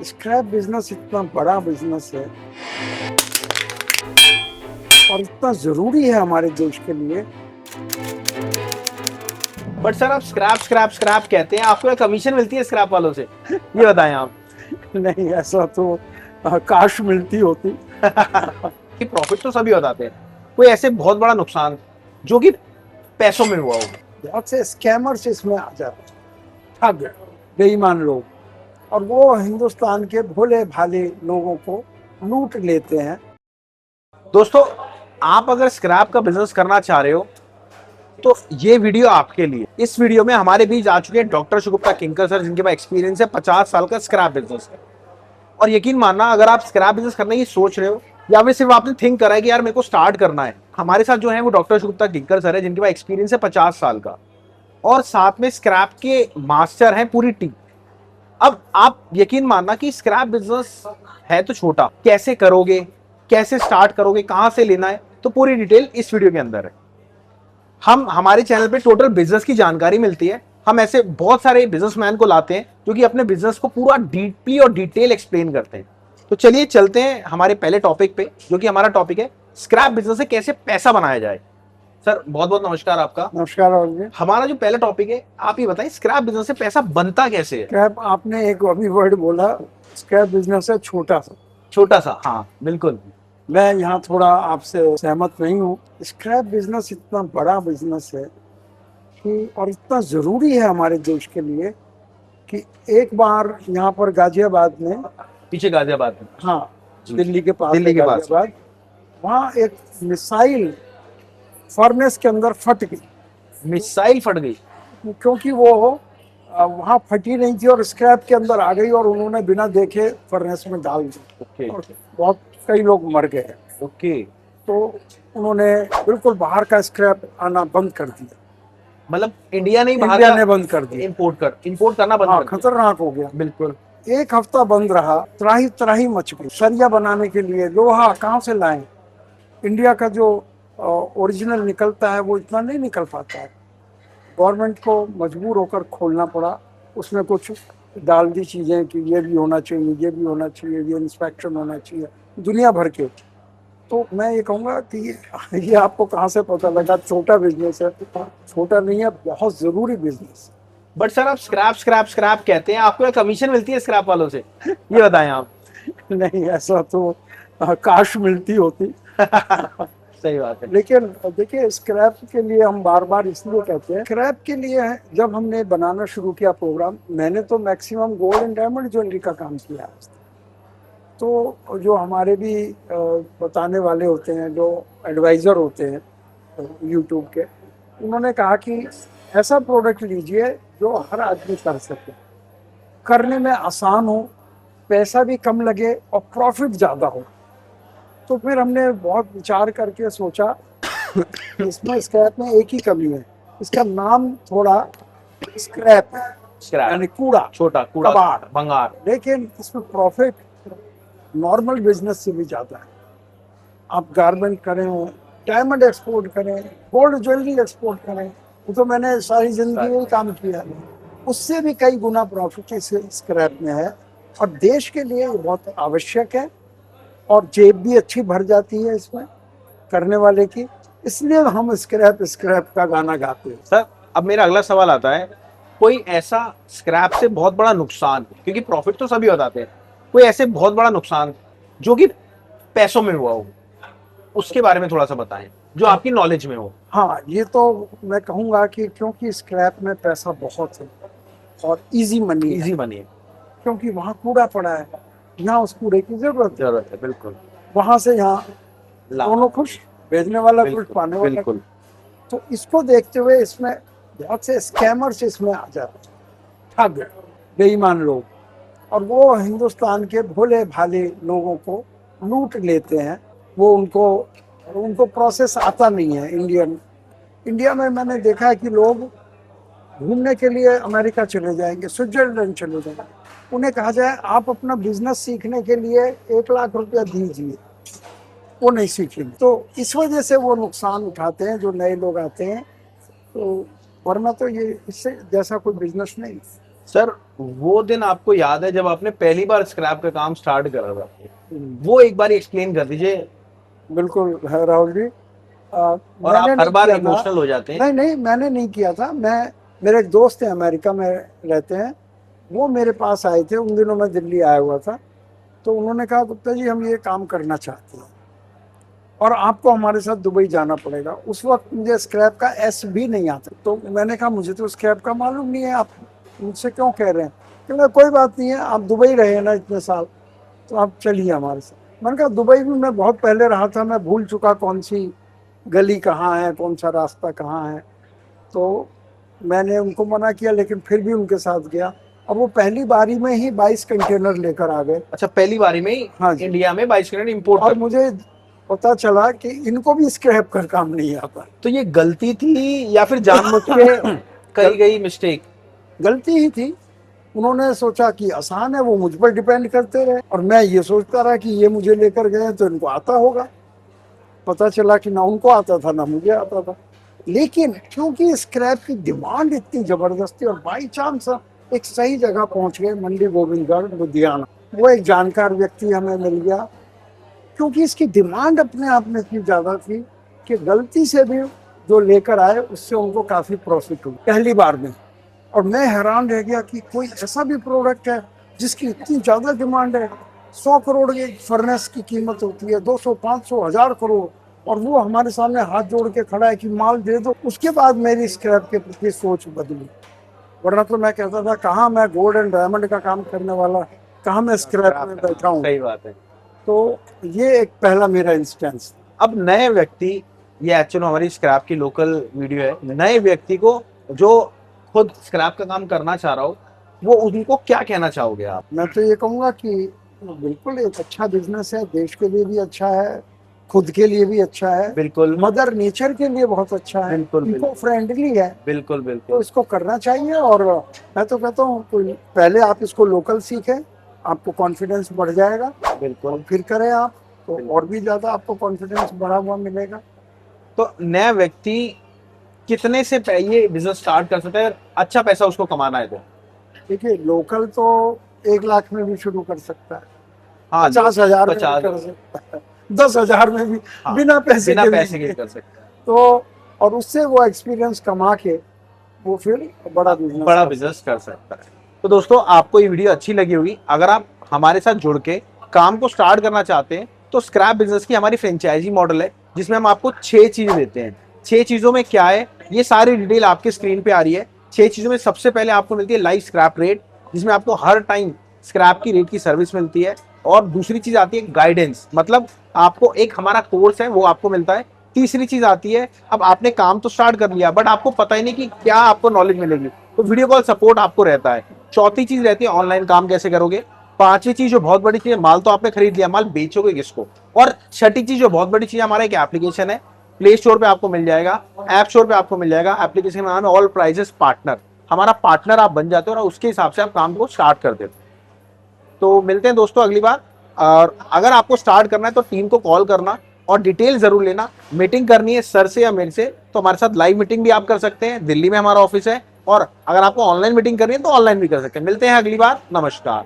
Scrap business इतना बड़ा business है और इतना जरूरी है हमारे देश के लिए। बट सर आप स्क्रैप स्क्रैप स्क्रैप कहते हैं, आपको कमीशन मिलती है स्क्रैप वालों से? ये बताएं आप। नहीं, ऐसा तो काश मिलती होती। कि प्रॉफिट तो सभी बताते हैं, कोई ऐसे बहुत बड़ा नुकसान जो कि पैसों में हुआ हो? बहुत से स्कैमर्स इसमें आ जाते हैं, ठग, बेईमान लोग, और वो हिंदुस्तान के भोले भाले लोगों को लूट लेते हैं। दोस्तों, आप अगर स्क्रैप का बिजनेस करना चाह रहे हो तो ये वीडियो आपके लिए। इस वीडियो में हमारे बीच आ चुके हैं डॉक्टर शुगुप्ता किंकर सर, जिनके पास एक्सपीरियंस है 50 साल का स्क्रैप बिजनेस है। और यकीन मानना, अगर आप स्क्रैप बिजनेस करने की सोच रहे हो या फिर सिर्फ आपने थिंक करा है कि यार मेरे को स्टार्ट करना है, हमारे साथ जो है वो डॉक्टर शुगुप्ता किंकर सर है, जिनके पास एक्सपीरियंस है 50 साल का, और साथ में स्क्रैप के मास्टर हैं पूरी टीम। अब आप यकीन मानना कि स्क्रैप बिजनेस है तो छोटा, कैसे करोगे, कैसे स्टार्ट करोगे, कहां से लेना है, तो पूरी डिटेल इस वीडियो के अंदर है। हम हमारे चैनल पे टोटल बिजनेस की जानकारी मिलती है। हम ऐसे बहुत सारे बिजनेसमैन को लाते हैं जो कि अपने बिजनेस को पूरा डीपली और डिटेल एक्सप्लेन करते हैं। तो चलिए चलते हैं हमारे पहले टॉपिक पे, जो कि हमारा टॉपिक है स्क्रैप बिजनेस से कैसे पैसा बनाया जाए। सर बहुत बहुत नमस्कार आपका। नमस्कार राहुल जी। हमारा जो पहला टॉपिक है, आप ये बताइए स्क्रैप बिजनेस से पैसा बनता कैसे है? स्क्रैप, आपने एक अभी वर्ड बोला, स्क्रैप बिजनेस है छोटा सा। छोटा सा, हाँ बिल्कुल। मैं यहाँ थोड़ा आपसे सहमत नहीं हूँ। स्क्रैप बिजनेस इतना बड़ा बिजनेस है कि, और इतना ज़रूरी है हमारे देश के लिए कि एक बार यहाँ पर गाजियाबाद में, पीछे गाजियाबाद में, हाँ, जी। दिल्ली के पास दिल्ली है के पास। गाजियाबाद, वहाँ एक मिसाइल फर्नेस के अंदर फट गई। मिसाइल फट गई? क्योंकि वो वहाँ फटी नहीं थी और स्क्रैप के अंदर आ गई, और उन्होंने बिना देखे फर्नेस में डाल दी। ओके और बहुत कई लोग मर गए। ओके। तो उन्होंने बिल्कुल बाहर का स्क्रैप आना बंद कर दिया। मतलब इंडिया नहीं, बाहर इंडिया का ने बंद कर दिया। इंपोर्ट करना बंद हाँ, कर दिया। खतरनाक हो गया। बिल्कुल। एक हफ्ता बंद रहा, त्राही त्राही मच गई। सरिया बनाने के लिए लोहा कहाँ से लाएं? इंडिया का जो ओरिजिनल निकलता है वो इतना नहीं निकल पाता है। गवर्नमेंट को मजबूर होकर खोलना पड़ा। उसमें कुछ डाल दी चीज़ें कि ये भी होना चाहिए, ये भी होना चाहिए, ये इंस्पेक्शन होना चाहिए, दुनिया भर के। तो मैं ये कहूँगा कि ये आपको कहाँ से पता लगा छोटा बिजनेस है? छोटा नहीं है, बहुत ज़रूरी बिजनेस। बट सर आप स्क्रैप स्क्रैप स्क्रैप कहते हैं, आपको कमीशन मिलती है स्क्रैप वालों से? ये बताएं आप। नहीं, ऐसा तो काश मिलती होती। सही बात है। लेकिन देखिए, स्क्रैप के लिए हम बार बार इसलिए कहते हैं, स्क्रैप के लिए जब हमने बनाना शुरू किया प्रोग्राम, मैंने तो maximum gold and diamond jewellery का काम किया है। तो जो हमारे भी बताने वाले होते हैं, जो एडवाइज़र होते हैं यूट्यूब के, उन्होंने कहा कि ऐसा प्रोडक्ट लीजिए जो हर आदमी कर सके, करने में आसान हो, पैसा भी कम लगे और प्रॉफिट ज़्यादा हो। तो फिर हमने बहुत विचार करके सोचा कि इसमें स्क्रैप में एक ही कमी है, इसका नाम थोड़ा स्क्रैप है, यानी कूड़ा, छोटा कूड़ा, कबाड़, भंगार। लेकिन इसमें प्रॉफिट नॉर्मल बिजनेस से भी ज़्यादा है। आप गारमेंट करें, डायमंड एक्सपोर्ट करें, गोल्ड ज्वेलरी एक्सपोर्ट करें, वो तो मैंने सारी जिंदगी में काम किया, उससे भी कई गुना प्रॉफिट इस स्क्रैप में है। और देश के लिए बहुत आवश्यक है, और जेब भी अच्छी भर जाती है इसमें करने वाले की। इसलिए हम स्क्रैप स्क्रैप का गाना गाते हैं। सर अब मेरा अगला सवाल आता है, कोई ऐसा स्क्रैप से बहुत बड़ा नुकसान, क्योंकि प्रॉफिट तो सभी बताते हैं, कोई ऐसे बहुत बड़ा नुकसान जो कि पैसों में हुआ हो, उसके बारे में थोड़ा सा बताएं, जो आपकी नॉलेज में हो। हाँ, ये तो मैं कहूँगा कि क्योंकि स्क्रैप में पैसा बहुत है और इजी मनी है, इजी बनिए। क्योंकि वहाँ कूड़ा पड़ा है, यहाँ उस कूड़े की जरूरत है। बिल्कुल। वहाँ से यहाँ दोनों खुश, भेजने वाला खुश, पाने वाला। बिल्कुल। तो इसको देखते हुए इसमें बहुत से स्कैमर्स इसमें आ जाते हैं, ठग, बेईमान लोग, और वो हिंदुस्तान के भोले भाले लोगों को लूट लेते हैं। वो उनको प्रोसेस आता नहीं है। इंडिया में मैंने देखा है कि लोग घूमने के लिए अमेरिका चले जाएंगे, स्विट्जरलैंड चले जाएंगे, उन्हें कहा जाए आप अपना बिजनेस सीखने के लिए 1 लाख रुपया दीजिए, वो नहीं सीखेंगे। तो इस वजह से वो नुकसान उठाते हैं जो नए लोग आते हैं। तो वरना तो ये इससे जैसा कोई बिजनेस नहीं। सर वो दिन आपको याद है जब आपने पहली बार स्क्रैप का काम स्टार्ट करा था, वो एक बार एक्सप्लेन कर दीजिए। बिल्कुल है राहुल जी। और मैंने आप हर नहीं बार किया था। इमोशनल हो जाते हैं। नहीं नहीं, मैंने नहीं किया था। मेरे एक दोस्त हैं, अमेरिका में रहते हैं, वो मेरे पास आए थे। उन दिनों मैं दिल्ली आया हुआ था, तो उन्होंने कहा गुप्ता जी हम ये काम करना चाहते हैं और आपको हमारे साथ दुबई जाना पड़ेगा। उस वक्त मुझे स्क्रैप का एस भी नहीं आता, तो मैंने कहा मुझे तो स्क्रैप का मालूम नहीं है, आप मुझसे क्यों कह रहे हैं? क्योंकि कोई बात नहीं है, आप दुबई रहे ना इतने साल, तो आप चलिए हमारे साथ। मैंने कहा दुबई में मैं बहुत पहले रहा था, मैं भूल चुका कौन सी गली कहाँ है, कौन सा रास्ता कहाँ है। तो मैंने उनको मना किया, लेकिन फिर भी उनके साथ गया और वो पहली बारी में ही 22 कंटेनर लेकर आ गए। अच्छा, पहली बारी में ही हाँ जी। इंडिया में 22 करोड़ इम्पोर्ट और कर। मुझे पता चला कि इनको भी स्क्रैप का काम नहीं आता। तो ये गलती थी या फिर जानबूझ के करी गई मिस्टेक? गलती ही थी। उन्होंने सोचा कि आसान है, वो मुझ पर डिपेंड करते रहे और मैं ये सोचता रहा कि ये मुझे लेकर गए तो इनको आता होगा। पता चला कि ना उनको आता था ना मुझे आता था। लेकिन क्योंकि स्क्रैप की डिमांड इतनी जबरदस्त थी और बाई चांस एक सही जगह पहुंच गए, मंडी गोविंदगढ़ लुधियाना। वो एक जानकार व्यक्ति हमें मिल गया, क्योंकि इसकी डिमांड अपने आप में इतनी ज्यादा थी कि गलती से भी जो लेकर आए उससे उनको काफी प्रॉफिट हुआ पहली बार में। और मैं हैरान रह गया कि कोई ऐसा भी प्रोडक्ट है जिसकी इतनी ज्यादा डिमांड है। 100 करोड़ की फर्नेस की कीमत होती है, 200, 500, 1000 करोड़, और वो हमारे सामने हाथ जोड़ के खड़ा है कि माल दे दो। उसके बाद मेरी स्क्रैप के प्रति सोच बदली। वरना तो मैं कहता था कहाँ मैं गोल्ड एंड डायमंड का काम करने वाला, कहाँ मैं स्क्रैप में बैठा हूँ। सही बात है। तो ये एक पहला मेरा इंस्टेंस। अब नए व्यक्ति, ये एक्चुअली हमारी स्क्रैप की लोकल वीडियो है, नए व्यक्ति को जो खुद स्क्रैप का काम करना चाह रहा हो, वो उनको क्या कहना चाहोगे आप? मैं तो ये कहूँगा कि बिल्कुल एक अच्छा बिजनेस है, देश के लिए भी अच्छा है, खुद के लिए भी अच्छा है, बिल्कुल मदर नेचर के लिए बहुत अच्छा है, बिल्कुल, इको बिल्कुल। फ्रेंडली है। बिल्कुल तो बिल्कुल इसको करना चाहिए। और मैं तो कहता हूँ कोई पहले आप इसको लोकल सीखें, आपको कॉन्फिडेंस बढ़ जाएगा, बिल्कुल। फिर करें आप, तो और भी ज्यादा आपको कॉन्फिडेंस बढ़ा हुआ मिलेगा। तो नया व्यक्ति कितने से ये बिजनेस स्टार्ट कर सकता है, अच्छा पैसा उसको कमाना है तो? देखिए लोकल तो 1 लाख में भी शुरू कर सकता है, हाँ, 50,000 में भी 50 कर सकता है, 10,000 में भी, हाँ, बिना पैसे बिना के पैसे भी। के कर सकता है। तो और उससे वो एक्सपीरियंस कमा के वो फिर बड़ा बिजनेस कर सकता है। तो दोस्तों, आपको ये वीडियो अच्छी लगी होगी। अगर आप हमारे साथ जुड़ के काम को स्टार्ट करना चाहते हैं तो स्क्रैप बिजनेस की हमारी फ्रेंचाइजी मॉडल है, जिसमें हम आपको 6 चीजें देते हैं। 6 चीजों में क्या है, ये सारी डिटेल आपके स्क्रीन पे आ रही है। 6 चीजों में सबसे पहले आपको मिलती है लाइव स्क्रैप रेट, जिसमें आपको हर टाइम स्क्रैप की रेट की सर्विस मिलती है। और दूसरी चीज आती है गाइडेंस, मतलब आपको एक हमारा कोर्स है वो आपको मिलता है। तीसरी चीज आती है, अब आपने काम तो स्टार्ट कर लिया बट आपको पता ही नहीं कि क्या आपको नॉलेज मिलेगी, तो वीडियो कॉल सपोर्ट आपको रहता है। चौथी चीज रहती है ऑनलाइन काम कैसे करोगे। पांचवी चीज जो बहुत बड़ी चीज है, माल तो आपने खरीद लिया, माल बेचोगे किसको। और छठी चीज जो बहुत बड़ी चीज है, हमारा एक एप्लीकेशन है, प्ले स्टोर पे आपको मिल जाएगा, ऐप स्टोर पे आपको मिल जाएगा। एप्लीकेशन का नाम है ऑल प्राइजेस पार्टनर। हमारा पार्टनर आप बन जाते हो और उसके हिसाब से आप काम को स्टार्ट कर देते हो। तो मिलते हैं दोस्तों अगली बार। और अगर आपको स्टार्ट करना है तो टीम को कॉल करना और डिटेल जरूर लेना। मीटिंग करनी है सर से या मेरे से तो हमारे साथ लाइव मीटिंग भी आप कर सकते हैं, दिल्ली में हमारा ऑफिस है। और अगर आपको ऑनलाइन मीटिंग करनी है तो ऑनलाइन भी कर सकते हैं। मिलते हैं अगली बार, नमस्कार।